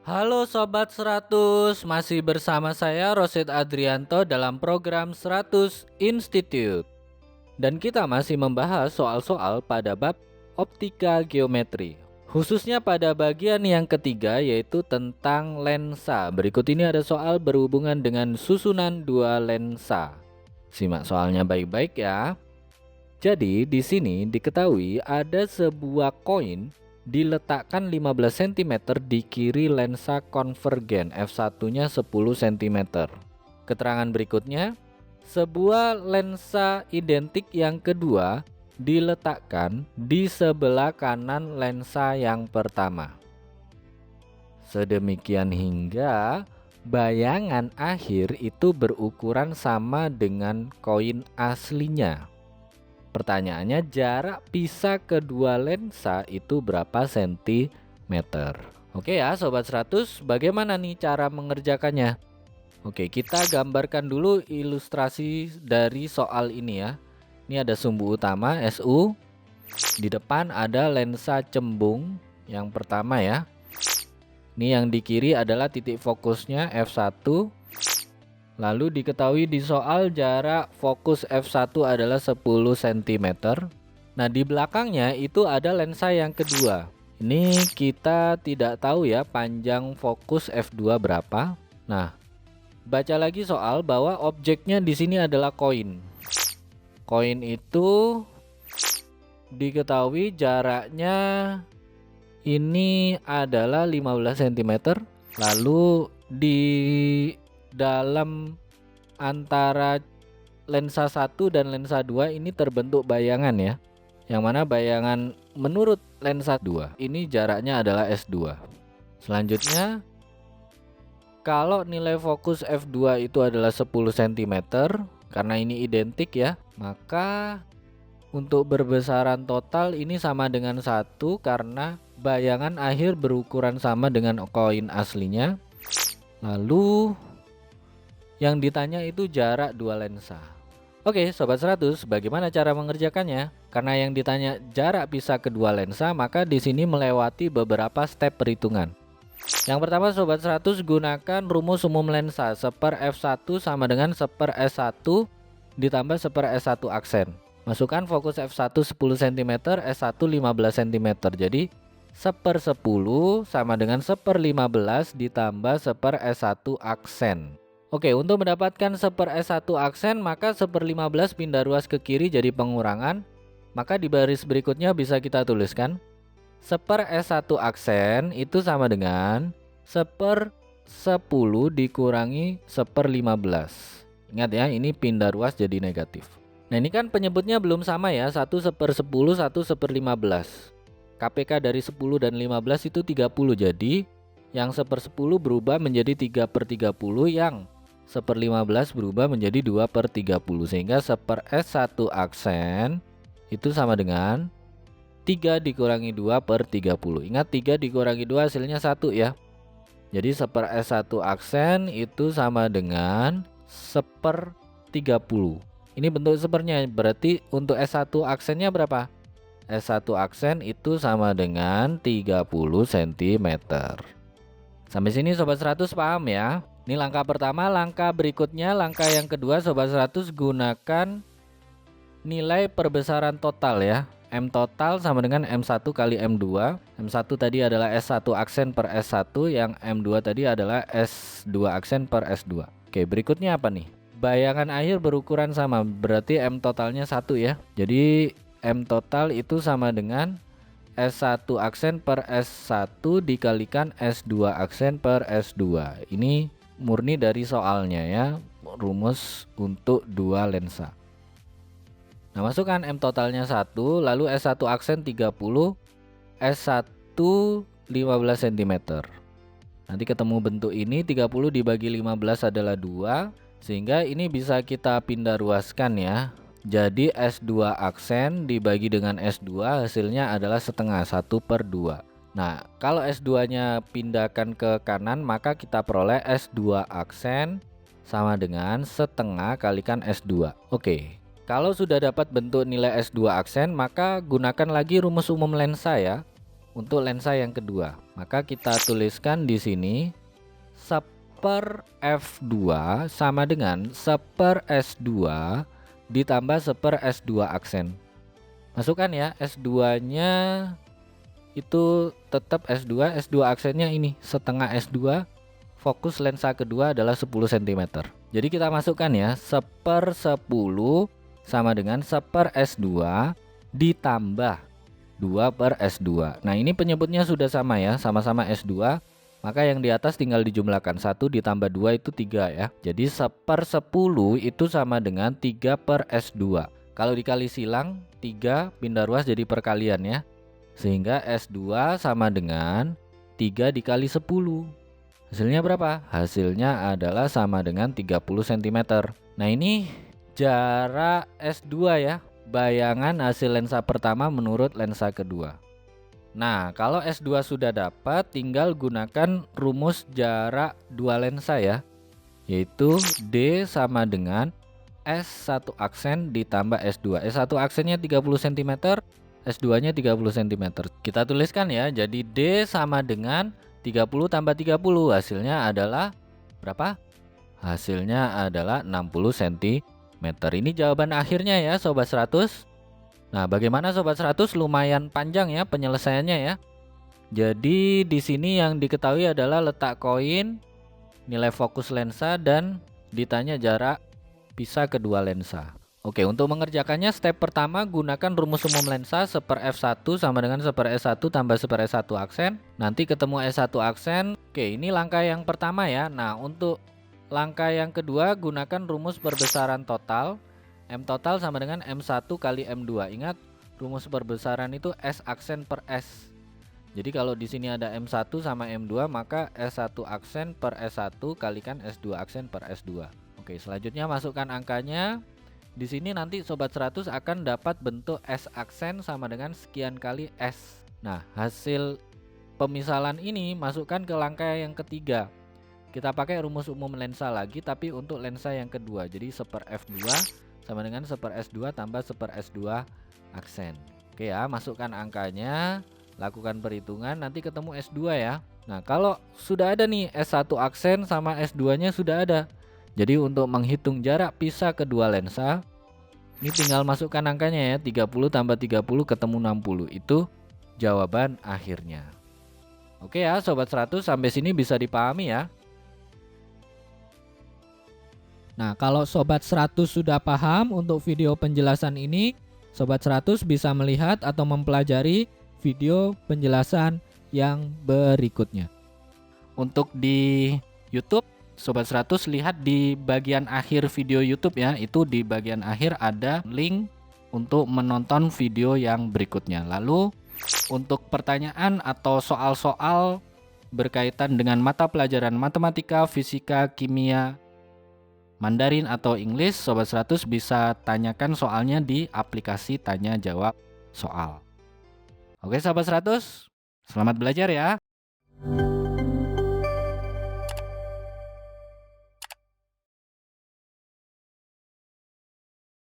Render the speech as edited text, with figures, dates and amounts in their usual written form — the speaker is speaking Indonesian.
Halo Sobat 100, masih bersama saya Rosid Adrianto dalam program 100 Institute. Dan kita masih membahas soal-soal pada bab optika geometri. Khususnya pada bagian yang ketiga yaitu tentang lensa. Berikut ini ada soal berhubungan dengan susunan dua lensa. Simak soalnya baik-baik ya. Jadi di sini diketahui ada sebuah koin diletakkan 15 cm di kiri lensa konvergen, f1-nya 10 cm. Keterangan berikutnya, sebuah lensa identik yang kedua diletakkan di sebelah kanan lensa yang pertama. Sedemikian hingga bayangan akhir itu berukuran sama dengan koin aslinya. Pertanyaannya, jarak pisah kedua lensa itu berapa sentimeter? Oke ya Sobat 100, bagaimana nih cara mengerjakannya? Oke, kita gambarkan dulu ilustrasi dari soal ini ya. Ini ada sumbu utama SU. Di depan ada lensa cembung yang pertama ya. Ini yang di kiri adalah titik fokusnya f1. Lalu diketahui di soal jarak fokus f1 adalah 10 cm. Nah, di belakangnya itu ada lensa yang kedua. Ini kita tidak tahu ya panjang fokus f2 berapa. Nah, baca lagi soal bahwa objeknya di sini adalah koin. Koin itu diketahui jaraknya ini adalah 15 cm. Lalu di dalam antara lensa 1 dan lensa 2 ini terbentuk bayangan ya. Yang mana bayangan menurut lensa 2 ini jaraknya adalah S2. Selanjutnya, kalau nilai fokus F2 itu adalah 10 cm, karena ini identik ya, maka untuk berbesaran total ini sama dengan 1 karena bayangan akhir berukuran sama dengan koin aslinya. Lalu yang ditanya itu jarak dua lensa. Oke Sobat 100, bagaimana cara mengerjakannya? Karena yang ditanya jarak pisah kedua lensa, maka di sini melewati beberapa step perhitungan. Yang pertama Sobat 100, gunakan rumus umum lensa. 1/f1 sama dengan 1/s1 ditambah 1/s1 aksen. Masukkan fokus f1 10 cm, s1 15 cm. Jadi 1/10 sama dengan 1/15 ditambah 1/s1 aksen. Oke, untuk mendapatkan 1/s1 aksen, maka 1/15 pindah ruas ke kiri jadi pengurangan. Maka di baris berikutnya bisa kita tuliskan 1/s1 aksen itu sama dengan 1/10 dikurangi 1/15. Ingat ya, ini pindah ruas jadi negatif. Nah, ini kan penyebutnya belum sama ya, 1/10, 1/15. KPK dari 10 dan 15 itu 30. Jadi yang 1/10 berubah menjadi 3/30, yang 1/15 berubah menjadi 2/30, sehingga 1/s1 aksen itu sama dengan 3 dikurangi 2/30. Ingat 3 dikurangi 2 hasilnya 1 ya. Jadi 1/s1 aksen itu sama dengan 1/30. Ini bentuk sepernya, berarti untuk S1 aksennya berapa? S1 aksen itu sama dengan 30 cm. Sampai sini Sobat 100 paham ya? Ini langkah pertama. Langkah berikutnya, langkah yang kedua Sobat 100, gunakan nilai perbesaran total ya. M total sama dengan M1 kali M2. M1 tadi adalah S1 aksen per S1, yang M2 tadi adalah S2 aksen per S2. Oke, berikutnya apa nih? Bayangan akhir berukuran sama, berarti M totalnya 1 ya. Jadi M total itu sama dengan S1 aksen per S1 dikalikan S2 aksen per S2. Ini murni dari soalnya ya, rumus untuk dua lensa. Nah, masukkan M totalnya 1, lalu S1 aksen 30, S1 15 cm. Nanti ketemu bentuk ini, 30 dibagi 15 adalah 2, sehingga ini bisa kita pindah ruaskan ya. Jadi S2 aksen dibagi dengan S2 hasilnya adalah setengah, 1/2. Nah, kalau S2 nya pindahkan ke kanan, maka kita peroleh S2 aksen sama dengan setengah kalikan S2. Oke, kalau sudah dapat bentuk nilai S2 aksen, maka gunakan lagi rumus umum lensa ya. untuk lensa yang kedua. Maka kita tuliskan di sini 1/f2 sama dengan 1/s2 ditambah 1/s2 aksen. Masukkan ya, S2-nya itu tetap S2, S2 aksennya ini setengah S2, fokus lensa kedua adalah 10 cm. Jadi kita masukkan ya, 1/10 sama dengan 1/s2 ditambah 2/s2. Nah ini penyebutnya sudah sama ya, sama-sama S2, maka yang di atas tinggal dijumlahkan, 1 ditambah 2 itu 3 ya. Jadi 1/10 itu sama dengan 3/s2. Kalau dikali silang 3 pindah ruas jadi perkalian ya, sehingga S2 sama dengan 3 dikali 10. Hasilnya berapa? Hasilnya adalah sama dengan 30 cm. Nah ini jarak S2 ya, bayangan hasil lensa pertama menurut lensa kedua. Nah kalau S2 sudah dapat, tinggal gunakan rumus jarak dua lensa ya, yaitu D sama dengan S1 aksen ditambah S2. S1 aksennya 30 cm, S2 nya 30 cm. Kita tuliskan ya, jadi D sama dengan 30 tambah 30, hasilnya adalah berapa? Hasilnya adalah 60 cm. Ini jawaban akhirnya ya Sobat 100. Nah bagaimana Sobat 100? Lumayan panjang ya penyelesaiannya ya. Jadi di sini yang diketahui adalah letak koin, nilai fokus lensa, dan ditanya jarak pisah kedua lensa. Oke, untuk mengerjakannya step pertama gunakan rumus umum lensa 1/f1 sama dengan 1/s1 tambah 1/s1 aksen. Nanti ketemu S1 aksen. Oke, ini langkah yang pertama ya. Nah, untuk langkah yang kedua gunakan rumus perbesaran total. M total sama dengan M1 kali M2. Ingat, rumus perbesaran itu S aksen per S. Jadi kalau di sini ada M1 sama M2, maka S1 aksen per S1 kalikan S2 aksen per S2. Oke, selanjutnya masukkan angkanya. Di sini nanti Sobat 100 akan dapat bentuk S aksen sama dengan sekian kali S. Nah, hasil pemisalan ini masukkan ke langkah yang ketiga. Kita pakai rumus umum lensa lagi, tapi untuk lensa yang kedua. Jadi 1/f2 sama dengan 1/s2 tambah 1/s2 aksen. Oke ya, masukkan angkanya, lakukan perhitungan, nanti ketemu S2 ya. Nah, kalau sudah ada nih S1 aksen sama S2-nya sudah ada. Jadi untuk menghitung jarak pisah kedua lensa, ini tinggal masukkan angkanya ya, 30 tambah 30 ketemu 60. Itu jawaban akhirnya. Oke ya Sobat 100, sampai sini bisa dipahami ya. Nah, kalau Sobat 100 sudah paham untuk video penjelasan ini, Sobat 100 bisa melihat atau mempelajari video penjelasan yang berikutnya. Untuk di YouTube, Sobat 100 lihat di bagian akhir video YouTube ya, itu di bagian akhir ada link untuk menonton video yang berikutnya. Lalu untuk pertanyaan atau soal-soal berkaitan dengan mata pelajaran matematika, fisika, kimia, Mandarin atau Inggris, Sobat 100 bisa tanyakan soalnya di aplikasi tanya jawab soal. Oke Sobat 100, selamat belajar ya.